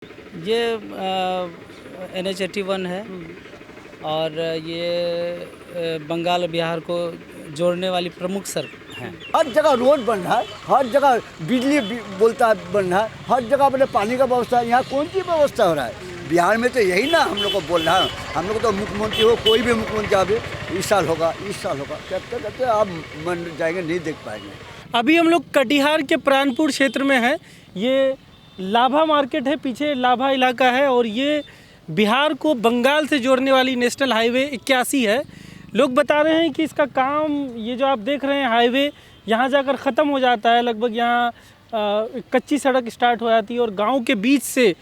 ये NH81 है और ये बंगाल बिहार को जोड़ने वाली प्रमुख सड़क है। हर जगह रोड बन रहा है, हर जगह बिजली बोलता है बन रहा है, हर जगह अपने पानी का व्यवस्था है। यहाँ कौन सी व्यवस्था हो रहा है? बिहार में तो यही ना हम लोग को बोल रहा है। हम लोग तो मुख्यमंत्री हो, कोई भी मुख्यमंत्री आवे, इस साल होगा, इस साल होगा, कहते कहते आप मन जाएंगे, नहीं देख पाएंगे। अभी हम लोग कटिहार के प्राणपुर क्षेत्र में हैं। ये लाभा मार्केट है, पीछे लाभा इलाका है और ये बिहार को बंगाल से जोड़ने वाली नेशनल हाईवे 81 है। लोग बता रहे हैं कि इसका काम, ये जो आप देख रहे हैं हाईवे, यहाँ जाकर ख़त्म हो जाता है। लगभग यहाँ कच्ची सड़क स्टार्ट हो जाती है और गांव के बीच से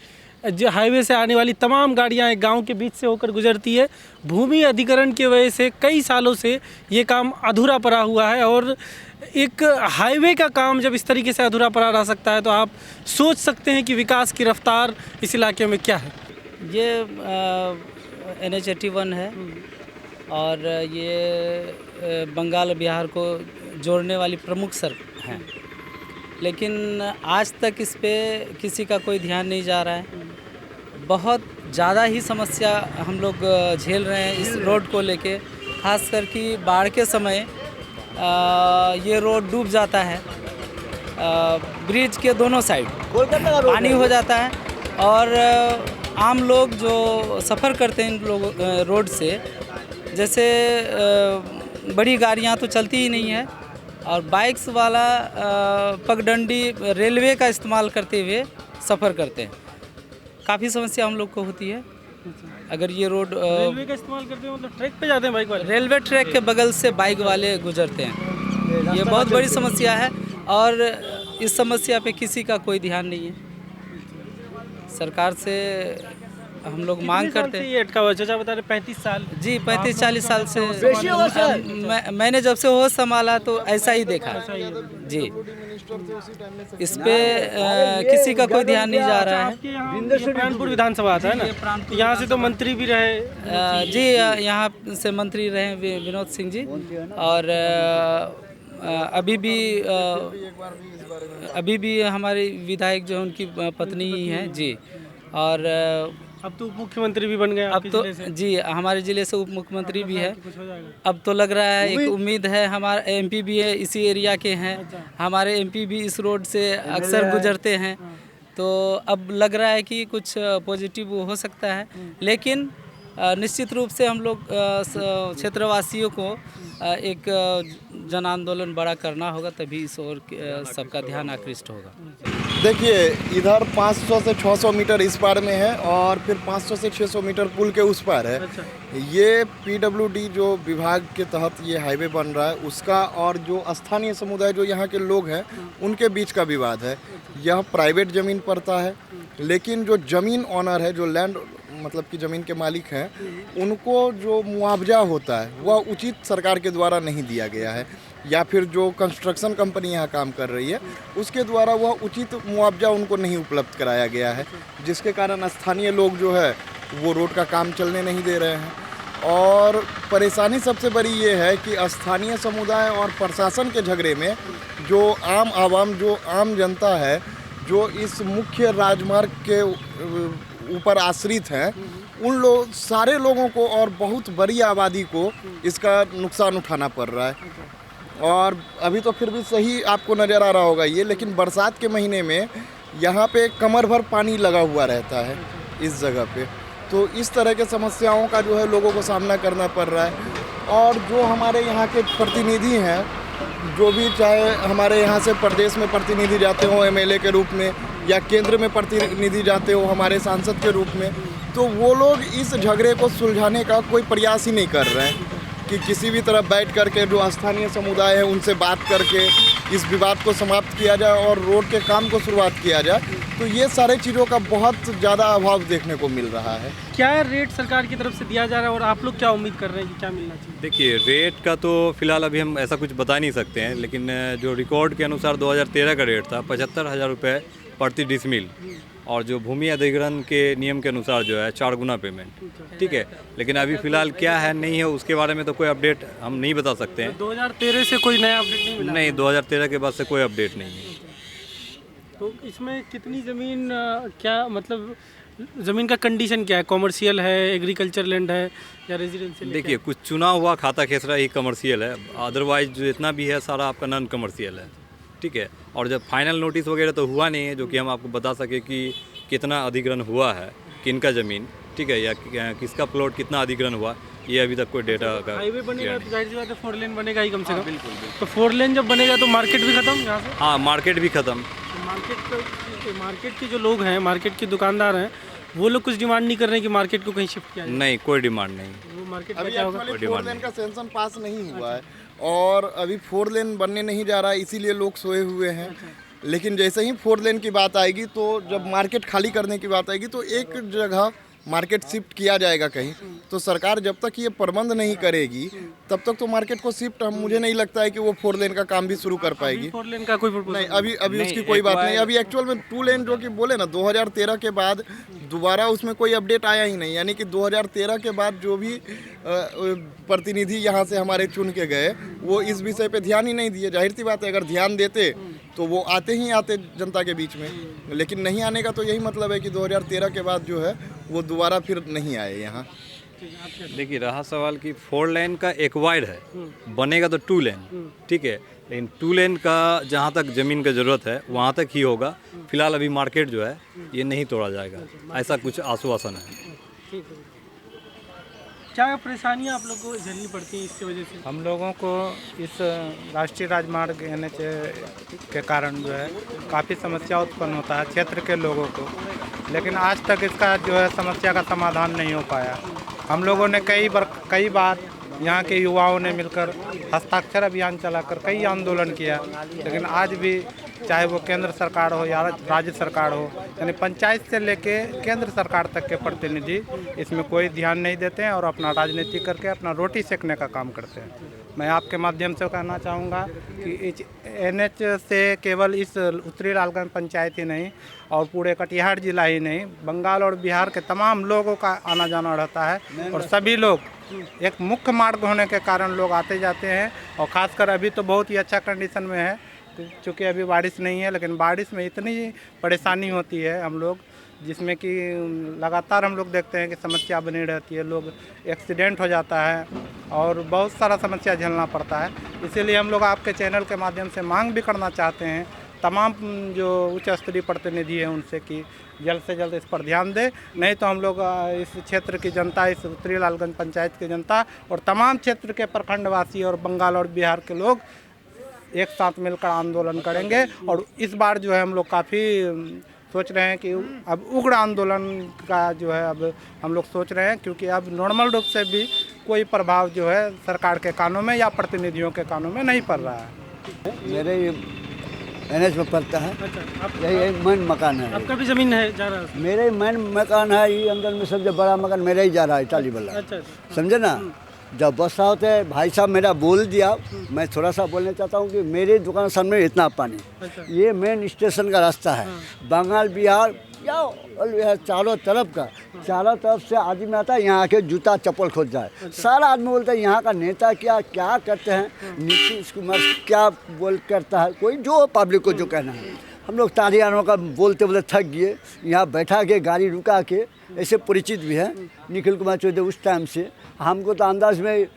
जो हाईवे से आने वाली तमाम गाड़ियाँ गांव के बीच से होकर गुजरती है। भूमि अधिग्रहण की वजह से कई सालों से ये काम अधूरा पड़ा हुआ है और एक हाईवे का काम जब इस तरीके से अधूरा पड़ा रह सकता है तो आप सोच सकते हैं कि विकास की रफ्तार इस इलाके में क्या है। ये NH81 है और ये बंगाल बिहार को जोड़ने वाली प्रमुख सड़क है, लेकिन आज तक इस पे किसी का कोई ध्यान नहीं जा रहा है। बहुत ज़्यादा ही समस्या हम लोग झेल रहे हैं इस रोड को लेके, खासकर कि बाढ़ के समय ये रोड डूब जाता है। ब्रिज के दोनों साइड पानी हो जाता है और आम लोग जो सफ़र करते हैं इन लोग रोड से, जैसे बड़ी गाड़ियां तो चलती ही नहीं है और बाइक्स वाला पगडंडी रेलवे का इस्तेमाल करते हुए सफ़र करते हैं। काफ़ी समस्या हम लोग को होती है। अगर ये रोड रेलवे का इस्तेमाल करते हैं मतलब ट्रैक पे जाते हैं बाइक वाले? रेलवे ट्रैक के बगल से बाइक वाले गुजरते हैं। ये बहुत बड़ी समस्या है और इस समस्या पे किसी का कोई ध्यान नहीं है। सरकार से हम लोग मांग करते हैं। ये अटका हुआ चाचा बता रहे 35 साल? जी 35-40 साल से मैंने जब से होश संभाला तो ऐसा ही देखा जी। इस पे किसी का कोई ध्यान नहीं जा रहा है। प्राणपुर विधानसभा आता है ना, यहाँ से तो मंत्री भी रहे जी, यहाँ से मंत्री रहे विनोद सिंह जी और अभी भी हमारे विधायक जो उनकी पत्नी ही हैं जी। और अब तो उप मुख्यमंत्री भी बन गए अब तो जी, हमारे ज़िले से उप मुख्यमंत्री भी है। अब तो लग रहा है, एक उम्मीद है। हमारा MP भी है, इसी एरिया के हैं। हमारे MP भी इस रोड से अक्सर गुजरते हैं, तो अब लग रहा है कि कुछ पॉजिटिव हो सकता है। लेकिन निश्चित रूप से हम लोग क्षेत्रवासियों को एक जन आंदोलन बड़ा करना होगा, तभी इस ओर सबका ध्यान आकृष्ट होगा। देखिए, इधर 500 से 600 मीटर इस पार में है और फिर 500 से 600 मीटर पुल के उस पार है। ये PWD जो विभाग के तहत ये हाईवे बन रहा है उसका, और जो स्थानीय समुदाय जो यहाँ के लोग हैं उनके बीच का विवाद है। यह प्राइवेट ज़मीन पड़ता है, लेकिन जो ज़मीन ऑनर है, जो लैंड मतलब कि ज़मीन के मालिक हैं, उनको जो मुआवजा होता है वह उचित सरकार के द्वारा नहीं दिया गया है, या फिर जो कंस्ट्रक्शन कंपनी यहाँ काम कर रही है उसके द्वारा वह उचित मुआवजा उनको नहीं उपलब्ध कराया गया है, जिसके कारण स्थानीय लोग जो है वो रोड का काम चलने नहीं दे रहे हैं। और परेशानी सबसे बड़ी ये है कि स्थानीय समुदाय और प्रशासन के झगड़े में जो आम आवाम, जो आम जनता है, जो इस मुख्य राजमार्ग के ऊपर आश्रित हैं, उन सारे लोगों को और बहुत बड़ी आबादी को इसका नुकसान उठाना पड़ रहा है। और अभी तो फिर भी सही आपको नज़र आ रहा होगा ये, लेकिन बरसात के महीने में यहाँ पे कमर भर पानी लगा हुआ रहता है इस जगह पे। तो इस तरह के समस्याओं का जो है लोगों को सामना करना पड़ रहा है। और जो हमारे यहाँ के प्रतिनिधि हैं, जो भी चाहे हमारे यहाँ से प्रदेश में प्रतिनिधि जाते हो MLA के रूप में, या केंद्र में प्रतिनिधि जाते हो हमारे सांसद के रूप में, तो वो लोग इस झगड़े को सुलझाने का कोई प्रयास ही नहीं कर रहे हैं कि किसी भी तरह बैठ करके जो स्थानीय समुदाय है उनसे बात करके इस विवाद को समाप्त किया जाए और रोड के काम को शुरुआत किया जाए। तो ये सारे चीज़ों का बहुत ज़्यादा अभाव देखने को मिल रहा है। क्या रेट सरकार की तरफ से दिया जा रहा है और आप लोग क्या उम्मीद कर रहे हैं कि क्या मिलना चाहिए? देखिए, रेट का तो फिलहाल अभी हम ऐसा कुछ बता नहीं सकते हैं, लेकिन जो रिकॉर्ड के अनुसार 2013 का रेट था 75,000 रुपये प्रति डिसमिल, और जो भूमि अधिग्रहण के नियम के अनुसार जो है 4 गुना पेमेंट, ठीक है। लेकिन अभी फ़िलहाल क्या है नहीं है उसके बारे में तो कोई अपडेट हम नहीं बता सकते हैं। 2013 से कोई नया अपडेट नहीं मिला? नहीं, 2013 के बाद से कोई अपडेट नहीं है। तो इसमें कितनी ज़मीन क्या मतलब ज़मीन का कंडीशन क्या है? कॉमर्शियल है, एग्रीकल्चर लैंड है या रेजिडेंशियल? देखिए, कुछ चुना हुआ खाता खेसरा ही कमर्शियल है, अदरवाइज जितना भी है सारा आपका नॉन कमर्शियल है, ठीक है। और जब फाइनल नोटिस वगैरह तो हुआ नहीं है जो कि हम आपको बता सके कि कितना अधिग्रहण हुआ है, किनका ज़मीन, ठीक है, या किसका प्लॉट कितना अधिग्रहण हुआ, ये अभी तक कोई डेटा का हाईवे बनेगा तो जाहिर सी बात है 4 लेन बनेगा ही कम से कम। बिल्कुल। तो 4 लेन जब बनेगा तो मार्केट भी खत्म यहाँ से? हाँ, मार्केट भी ख़त्म। मार्केट के जो लोग हैं, मार्केट के दुकानदार हैं, वो लोग कुछ डिमांड नहीं कर रहे हैं कि मार्केट को कहीं शिफ्ट किया जाए? नहीं, कोई डिमांड नहीं। वो मार्केट का अभी क्या होगा? एक्चुअली 4 लेन का सेंशन पास नहीं हुआ है और अभी 4 लेन बनने नहीं जा रहा है, इसीलिए लोग सोए हुए हैं। लेकिन जैसे ही 4 लेन की बात आएगी तो जब मार्केट खाली करने की बात आएगी तो एक जगह मार्केट शिफ्ट किया जाएगा कहीं। तो सरकार जब तक ये प्रबंध नहीं करेगी तब तक तो मार्केट को शिफ्ट मुझे नहीं लगता है कि वो 4 लेन का काम भी शुरू कर पाएगी। 4 लेन का कोई प्रपोजल नहीं, अभी उसकी कोई बात नहीं। अभी एक्चुअल में 2 लेन जो कि बोले ना 2013 के बाद दोबारा उसमें कोई अपडेट आया ही नहीं। यानी कि 2013 के बाद जो भी प्रतिनिधि यहाँ से हमारे चुन के गए वो इस विषय पे ध्यान ही नहीं दिए। जाहिर सी बात है, अगर ध्यान देते तो वो आते ही आते जनता के बीच में, लेकिन नहीं आने का तो यही मतलब है कि 2013 के बाद जो है वो दोबारा फिर नहीं आए यहाँ। देखिए, रहा सवाल कि 4 लेन का एक वाइड है, बनेगा तो 2 लेन, ठीक है, लेकिन 2 लेन का जहाँ तक ज़मीन का ज़रूरत है वहाँ तक ही होगा। फिलहाल अभी मार्केट जो है ये नहीं तोड़ा जाएगा, ऐसा कुछ आश्वासन है। क्या परेशानियाँ आप लोग को झेलनी पड़ती हैं इसकी वजह से? हम लोगों को इस राष्ट्रीय राजमार्ग NH के कारण जो है काफ़ी समस्या उत्पन्न होता है क्षेत्र के लोगों को, लेकिन आज तक इसका जो है समस्या का समाधान नहीं हो पाया। हम लोगों ने कई बार यहाँ के युवाओं ने मिलकर हस्ताक्षर अभियान चलाकर कई आंदोलन किया, लेकिन आज भी चाहे वो केंद्र सरकार हो या राज्य सरकार हो, यानी पंचायत से लेके केंद्र सरकार तक के प्रतिनिधि इसमें कोई ध्यान नहीं देते हैं और अपना राजनीति करके अपना रोटी सेकने का काम करते हैं। मैं आपके माध्यम से कहना चाहूँगा कि NH से केवल इस उत्तरी लालगंज पंचायत ही नहीं और पूरे कटिहार जिला ही नहीं, बंगाल और बिहार के तमाम लोगों का आना जाना रहता है और सभी लोग एक मुख्य मार्ग होने के कारण लोग आते जाते हैं। और ख़ासकर अभी तो बहुत ही अच्छा कंडीशन में है क्योंकि अभी बारिश नहीं है, लेकिन बारिश में इतनी परेशानी होती है हम लोग, जिसमें कि लगातार हम लोग देखते हैं कि समस्या बनी रहती है, लोग एक्सीडेंट हो जाता है और बहुत सारा समस्या झेलना पड़ता है। इसीलिए हम लोग आपके चैनल के माध्यम से मांग भी करना चाहते हैं तमाम जो उच्च स्तरीय प्रतिनिधि हैं उनसे कि जल्द से जल्द इस पर ध्यान दें, नहीं तो हम लोग इस क्षेत्र की जनता, इस उत्तरी लालगंज पंचायत की जनता और तमाम क्षेत्र के प्रखंडवासी और बंगाल और बिहार के लोग एक साथ मिलकर आंदोलन करेंगे। और इस बार जो है हम लोग काफ़ी सोच रहे हैं कि अब उग्र आंदोलन का जो है अब हम लोग सोच रहे हैं, क्योंकि अब नॉर्मल रूप से भी कोई प्रभाव जो है सरकार के कानों में या प्रतिनिधियों के कानों में नहीं पड़ रहा है। मेरे ये NH में पड़ता है। अच्छा, यही मेन मकान है। आपका भी ज़मीन है जा रहा है? मेरे मेन मकान है, ये अंदर में सबसे बड़ा मकान मेरा ही जा रहा है, इटाली वाला। अच्छा, समझे ना। जब बरसा होता है, भाई साहब मेरा बोल दिया, मैं थोड़ा सा बोलना चाहता हूँ कि मेरे दुकान सामने इतना पानी, ये मेन स्टेशन का रास्ता है। बंगाल बिहार या चारों तरफ से आदमी आता है, यहाँ आके जूता चप्पल खोज जाए। सारा आदमी बोलता है यहाँ का नेता क्या करते हैं, नीतीश कुमार क्या करता है, कोई जो पब्लिक को जो कहना है। हम लोग तारियानों का बोलते थक गए, यहाँ बैठा के गाड़ी रुका के, ऐसे परिचित भी है निखिल कुमार चौधरी। उस टाइम से हमको तो अंदाज में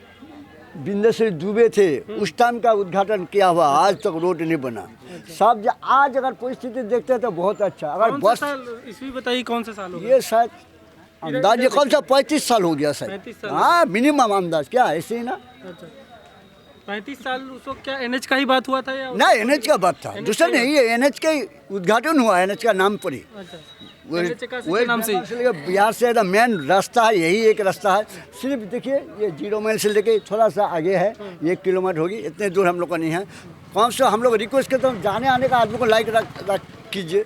बिंदेश्वरी दुबे थे, उस टाइम का उद्घाटन किया हुआ, आज तक रोड नहीं बना। सब आज अगर परिस्थिति देखते हैं तो बहुत अच्छा। अगर बस इसमें बताइए कौन सा साल हो गया? ये शायद अंदाज कौन सा 35 साल हो गया शायद। हाँ, मिनिमम अंदाज क्या ऐसे ही ना। अच्छा, 35 साल उस वक्त क्या NH का ही बात हुआ था या? ना, NH का बात था, दूसरा नहीं है। NH का उद्घाटन हुआ, NH का नाम पर ही। बिहार से मेन रास्ता है, यही एक रास्ता है। सिर्फ देखिए ये 0 माइल से लेके थोड़ा सा आगे है, 1 किलोमीटर होगी, इतने दूर हम लोग का नहीं है। कौन सा हम लोग रिक्वेस्ट करते हैं जाने आने का आदमी को लाइक रख कीजिए।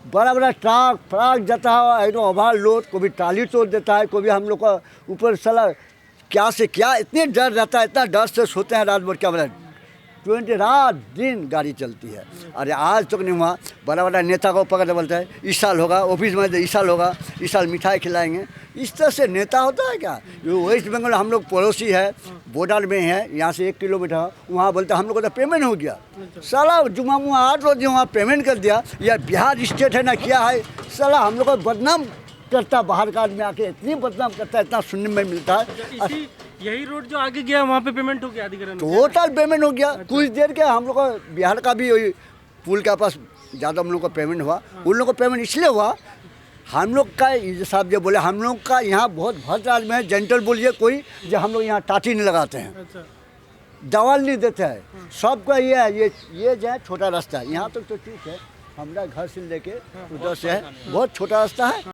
बड़ा ट्रक जाता है, एकदम ओवरलोड, कोई ट्राली तोड़ देता है, कोई हम लोग का ऊपर साला क्या से क्या इतने डर रहता है, इतना डर से सोते हैं रात भर। क्या बोला 20 रात दिन गाड़ी चलती है। अरे आज तक नहीं हुआ। बड़ा नेता को पकड़ बोलता है इस साल होगा, ऑफिस में इस साल होगा, इस साल मिठाई खिलाएंगे। इस तरह से नेता होता है क्या? जो वेस्ट बंगाल हम लोग पड़ोसी है, बॉर्डर में है, यहाँ से 1 किलोमीटर, वहाँ बोलते हम लोग को तो पेमेंट हो गया। साला जुमा 8 रोज वहाँ पेमेंट कर दिया। या बिहार स्टेट है ना क्या है, साला हम लोग को बदनाम करता, बाहर का आदमी आके इतनी बदनाम करता है, इतना सुनने में मिलता है। यही रोड जो आगे गया वहाँ पे पेमेंट हो गया अधिग्रहण? टोटल पेमेंट हो गया। कुछ देर के हम लोग को बिहार का भी वही पुल के पास ज़्यादा हम लोग को पेमेंट हुआ। उन लोग को पेमेंट इसलिए हुआ, हम लोग का साहब जो बोले, हम लोग का यहाँ बहुत भद्र आदमी है, जेंटल बोलिए कोई, जो हम लोग यहाँ टाटी नहीं लगाते हैं। अच्छा, दवाल नहीं देते हैं। सबका ये है, ये जो है छोटा रास्ता है, यहाँ तक तो ठीक है, हमारा घर से लेके उधर से है, बहुत छोटा रास्ता है।